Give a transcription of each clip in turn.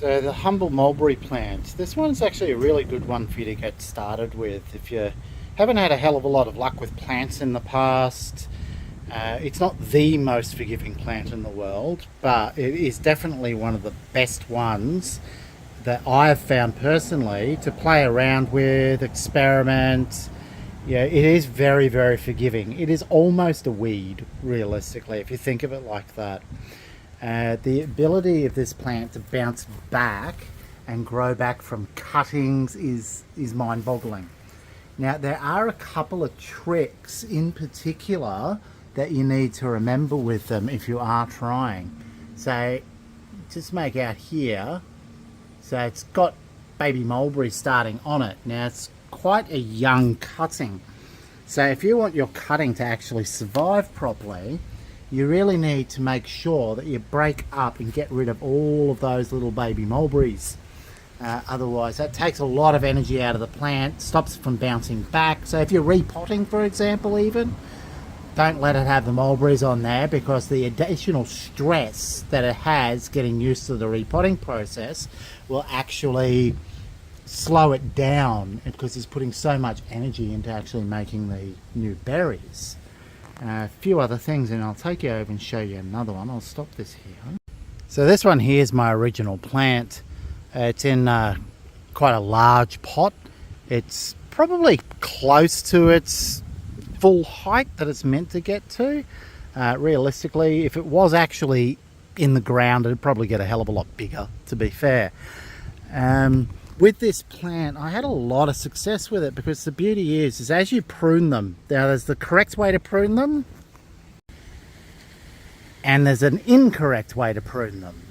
So the humble mulberry plant, this one's actually a really good one for you to get started with. If you haven't had a hell of a lot of luck with plants in the past, it's not the most forgiving plant in the world, but it is definitely one of the best ones that I have found personally to play around with, experiment. Yeah, it is very, very forgiving. It is almost a weed, realistically, if you think of it like that. The ability of this plant to bounce back and grow back from cuttings is mind-boggling. Now, there are a couple of tricks in particular that you need to remember with them if you are trying. So, just make out here, so it's got baby mulberry starting on it. Now, it's quite a young cutting. So if you want your cutting to actually survive properly, you really need to make sure that you break up and get rid of all of those little baby mulberries. Otherwise, that takes a lot of energy out of the plant, stops it from bouncing back. So if you're repotting, for example, even, don't let it have the mulberries on there, because the additional stress that it has getting used to the repotting process will actually slow it down, because it's putting so much energy into actually making the new berries. A few other things, and I'll take you over and show you another one. I'll stop this here. So this one here is my original plant. It's in quite a large pot. It's probably close to its full height that it's meant to get to. Realistically, if it was actually in the ground, it'd probably get a hell of a lot bigger, to be fair. With this plant, I had a lot of success with it, because the beauty is as you prune them, now there's the correct way to prune them and there's an incorrect way to prune them.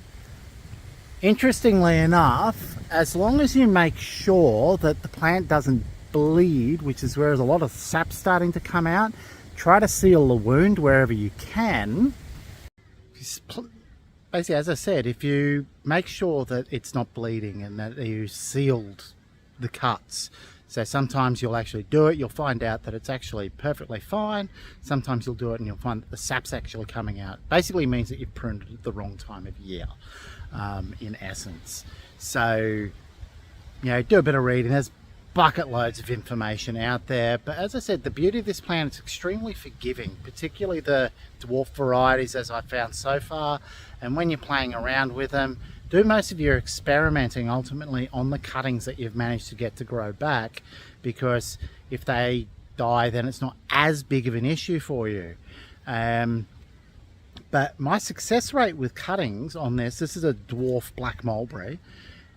Interestingly enough, as long as you make sure that the plant doesn't bleed, which is where there's a lot of sap starting to come out, try to seal the wound wherever you can. Basically, as I said, if you make sure that it's not bleeding and that you sealed the cuts. So sometimes you'll actually do it, you'll find out that it's actually perfectly fine. Sometimes you'll do it and you'll find that the sap's actually coming out. Basically means that you've pruned it at the wrong time of year, in essence. So, do a bit of reading. There's bucket loads of information out there, but as I said, the beauty of this plant is extremely forgiving, particularly the dwarf varieties, as I've found so far. And when you're playing around with them, do most of your experimenting ultimately on the cuttings that you've managed to get to grow back, because if they die, then it's not as big of an issue for you. But my success rate with cuttings on this is a dwarf black mulberry.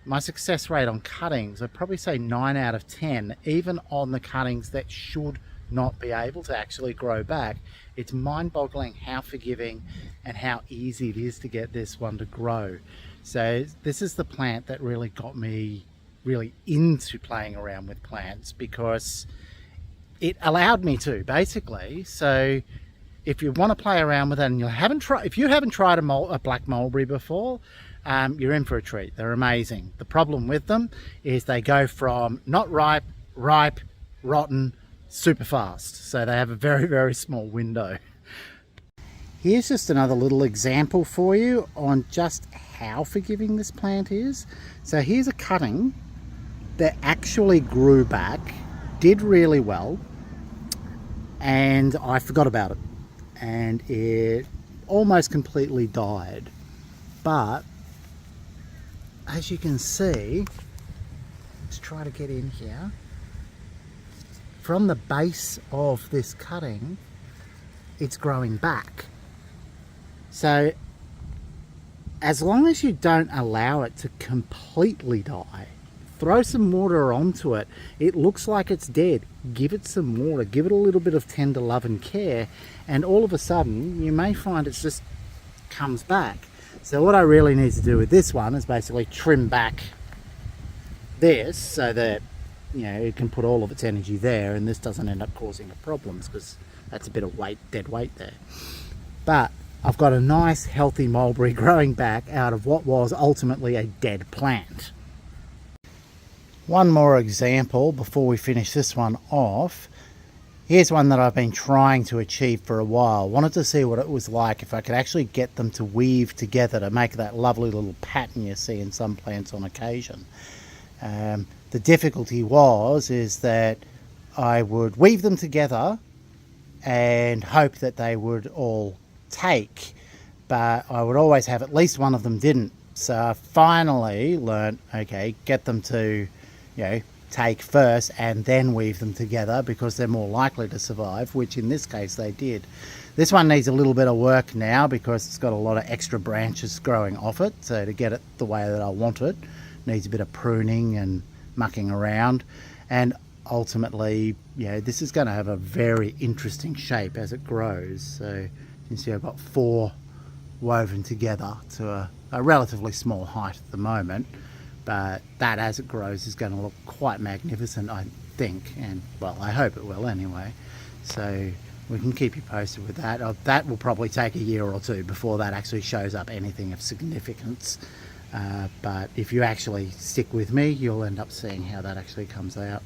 My success rate on cuttings, I'd probably say 9 out of 10, even on the cuttings that should not be able to actually grow back. It's mind-boggling how forgiving and how easy it is to get this one to grow. So this is the plant that really got me really into playing around with plants, because it allowed me to, basically. So if you want to play around with it and if you haven't tried a black mulberry before, you're in for a treat. They're amazing. The problem with them is they go from not ripe, ripe, rotten, super fast. So they have a very, very small window. Here's just another little example for you on just how forgiving this plant is. So here's a cutting that actually grew back, did really well, and I forgot about it. And it almost completely died. But as you can see, let's try to get in here. From the base of this cutting, it's growing back. So as long as you don't allow it to completely die, throw some water onto it. It looks like it's dead. Give it some water, give it a little bit of tender love and care, and all of a sudden you may find it just comes back. So what I really need to do with this one is basically trim back this so that it can put all of its energy there, and this doesn't end up causing problems, because that's a bit of dead weight there. But I've got a nice healthy mulberry growing back out of what was ultimately a dead plant. One more example before we finish this one off. Here's one that I've been trying to achieve for a while. Wanted to see what it was like if I could actually get them to weave together to make that lovely little pattern you see in some plants on occasion. The difficulty is that I would weave them together and hope that they would all take, but I would always have at least one of them didn't. So I finally learned, okay, get them to, take first and then weave them together because they're more likely to survive, which in this case they did. This one needs a little bit of work now because it's got a lot of extra branches growing off it, so to get it the way that I want it needs a bit of pruning and mucking around, and ultimately this is going to have a very interesting shape as it grows. So you can see I've got 4 woven together to a relatively small height at the moment, but that as it grows is going to look quite magnificent, I think, and well, I hope it will anyway. So we can keep you posted with that. That will probably take a year or two before that actually shows up anything of significance, but if you actually stick with me, you'll end up seeing how that actually comes out.